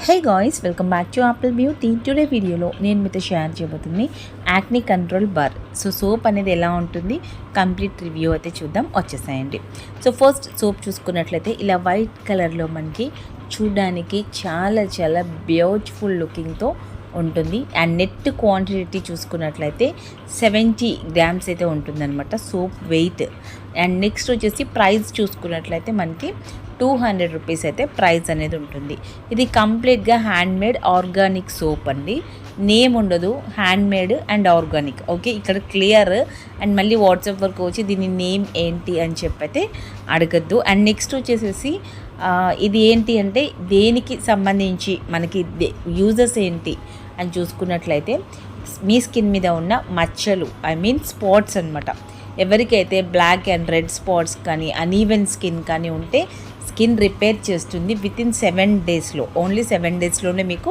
Hey guys, welcome back to apple beauty. Today వీడియోలో నేను మీతో షేర్ చేయబోతుంది యాక్నీ కంట్రోల్ బార్. సోప్ అనేది ఎలా ఉంటుంది, కంప్లీట్ రివ్యూ అయితే చూద్దాం, వచ్చేసాయండి. ఫస్ట్ సోప్ చూసుకున్నట్లయితే ఇలా వైట్ కలర్లో మనకి చూడడానికి చాలా చాలా బ్యూటిఫుల్ లుకింగ్తో ఉంటుంది. అండ్ నెట్ క్వాంటిటీ చూసుకున్నట్లయితే 70 గ్రామ్స్ అయితే ఉంటుందన్నమాట సోప్ వెయిట్. అండ్ నెక్స్ట్ వచ్చేసి ప్రైస్ చూసుకున్నట్లయితే మనకి 200 రూపీస్ అయితే ప్రైస్ అనేది ఉంటుంది. ఇది కంప్లీట్గా హ్యాండ్మేడ్ ఆర్గానిక్ సోప్ అండి. నేమ్ ఉండదు, హ్యాండ్మేడ్ అండ్ ఆర్గానిక్. ఓకే, ఇక్కడ క్లియర్. అండ్ మళ్ళీ వాట్సాప్ వరకు వచ్చి దీని నేమ్ ఏంటి అని చెప్పైతే అడగద్దు. అండ్ నెక్స్ట్ వచ్చేసేసి ఇది ఏంటి అంటే దేనికి సంబంధించి మనకి యూజెస్ ఏంటి అని చూసుకున్నట్లయితే మీ స్కిన్ మీద ఉన్న మచ్చలు, స్పాట్స్ అనమాట. ఎవరికైతే బ్లాక్ అండ్ రెడ్ స్పాట్స్ కానీ అనీవెన్ స్కిన్ కానీ ఉంటే స్కిన్ రిపేర్ చేస్తుంది. వితిన్ 7 డేస్లో, ఓన్లీ 7 డేస్లోనే మీకు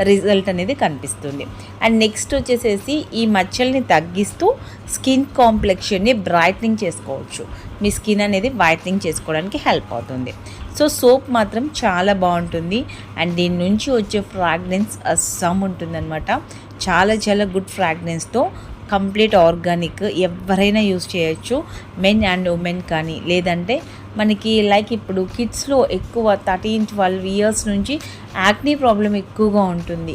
రిజల్ట్ అనేది కనిపిస్తుంది. అండ్ నెక్స్ట్ వచ్చేసేసి ఈ మచ్చల్ని తగ్గిస్తూ స్కిన్ కాంప్లెక్షన్ని బ్రైట్నింగ్ చేసుకోవచ్చు. మీ స్కిన్ అనేది వైట్నింగ్ చేసుకోవడానికి హెల్ప్ అవుతుంది. సోప్ మాత్రం చాలా బాగుంటుంది. అండ్ దీని నుంచి వచ్చే ఫ్రాగ్రెన్స్ అస్సాం ఉంటుందన్నమాట. చాలా చాలా గుడ్ ఫ్రాగ్రెన్స్తో, కంప్లీట్ ఆర్గానిక్, ఎవరైనా యూస్ చేయొచ్చు, మెన్ అండ్ ఉమెన్ కానీ. లేదంటే మనకి లైక్ ఇప్పుడు కిడ్స్లో ఎక్కువ 13-12 ఇయర్స్ నుంచి యాక్నీ ప్రాబ్లం ఎక్కువగా ఉంటుంది.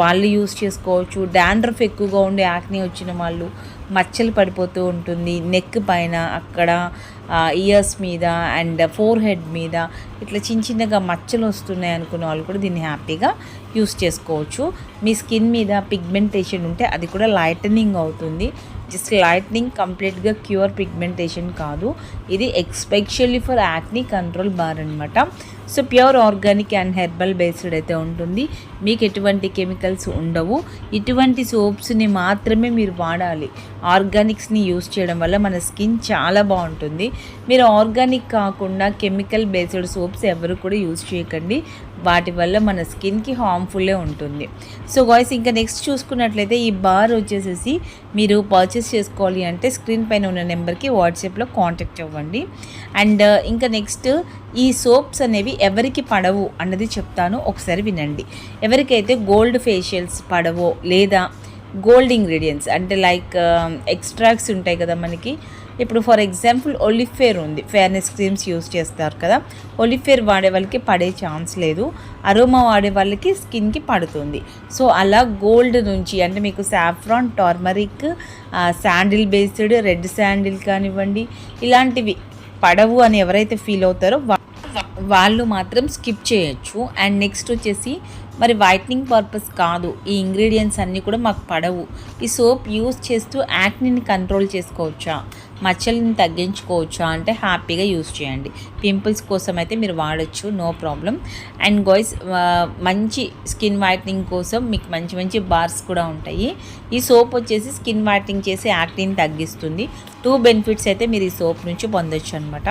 వాళ్ళు యూస్ చేసుకోవచ్చు. డాండ్రఫ్ ఎక్కువగా ఉండే యాక్నీ వచ్చిన వాళ్ళు, మచ్చలు పడిపోతూ ఉంటుంది నెక్ పైన, అక్కడ ఇయర్స్ మీద అండ్ ఫోర్ హెడ్ మీద ఇట్లా చిన్నగా మచ్చలు వస్తున్నాయి అనుకున్న వాళ్ళు కూడా దీన్ని హ్యాపీగా యూస్ చేసుకోవచ్చు. మీ స్కిన్ మీద పిగ్మెంటేషన్ ఉంటే అది కూడా లైటనింగ్ అవుతుంది. జస్ట్ లైట్నింగ్, కంప్లీట్గా క్యూర్ పిగ్మెంటేషన్ కాదు. ఇది especially for acne control bar అనమాట. Pure organic and herbal based అయితే ఉంటుంది. మీకు ఎటువంటి కెమికల్స్ ఉండవు. ఇటువంటి సోప్స్ని మాత్రమే మీరు వాడాలి. ఆర్గానిక్స్ని యూస్ చేయడం వల్ల మన స్కిన్ చాలా బాగుంటుంది. మీరు ఆర్గానిక్ కాకుండా కెమికల్ బేస్డ్ సోప్స్ ఎవరు కూడా యూస్ చేయకండి. వాటి వల్ల మన స్కిన్కి హార్మ్ఫుల్లే ఉంటుంది. గాయ్స్, ఇంకా నెక్స్ట్ చూసుకున్నట్లయితే ఈ బార్ వచ్చేసేసి మీరు పర్చేస్ చేసుకోవాలి అంటే స్క్రీన్ పైన ఉన్న నెంబర్కి వాట్సాప్లో కాంటాక్ట్ అవ్వండి. అండ్ ఇంకా నెక్స్ట్ ఈ సోప్స్ అనేవి ఎవరికి పడవు అన్నది చెప్తాను, ఒకసారి వినండి. ఎవరికైతే గోల్డ్ ఫేషియల్స్ పడవో, లేదా గోల్డ్ ఇంగ్రీడియంట్స్ అంటే లైక్ ఎక్స్ట్రాక్ట్స్ ఉంటాయి కదా మనకి. ఇప్పుడు ఫర్ ఎగ్జాంపుల్ ఒలిఫేర్ ఉంది, ఫేర్నెస్ క్రీమ్స్ యూస్ చేస్తారు కదా. ఒలిఫేర్ వాడే వాళ్ళకి పడే ఛాన్స్ లేదు, అరోమా వాడే వాళ్ళకి స్కిన్కి పడుతుంది. అలా గోల్డ్ నుంచి అంటే మీకు saffron, turmeric, sandal based, red sandal కానివ్వండి, ఇలాంటివి పడవు అని ఎవరైతే ఫీల్ అవుతారో వాళ్ళు మాత్రం స్కిప్ చేయొచ్చు. అండ్ నెక్స్ట్ వచ్చేసి మరి వైట్నింగ్ పర్పస్ కాదు, ఈ ఇంగ్రీడియంట్స్ అన్నీ కూడా మాకు పడవు, ఈ సోప్ యూస్ చేస్తూ యాక్నీని కంట్రోల్ చేసుకోవచ్చా, మచ్చల్ని తగ్గించుకోవచ్చా అంటే హ్యాపీగా యూస్ చేయండి. పింపుల్స్ కోసం అయితే మీరు వాడచ్చు, నో ప్రాబ్లం. అండ్ గాయ్స్, మంచి స్కిన్ వైట్నింగ్ కోసం మీకు మంచి మంచి బార్స్ కూడా ఉంటాయి. ఈ సోప్ వచ్చేసి స్కిన్ వైట్నింగ్ చేసి యాక్నీని తగ్గిస్తుంది. 2 బెనిఫిట్స్ అయితే మీరు ఈ సోప్ నుంచి పొందొచ్చు అనమాట.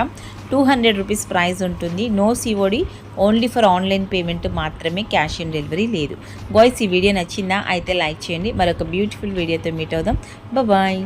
200 రూపీస్ ప్రైస్ ఉంటుంది. No COD, only for online payment మాత్రమే, క్యాష్ ఆన్ డెలివరీ లేదు. గాయ్స్, ఈ వీడియో నచ్చిందా అయితే లైక్ చేయండి. మరొక బ్యూటిఫుల్ వీడియోతో మీట్ అవుదాం. బాయ్.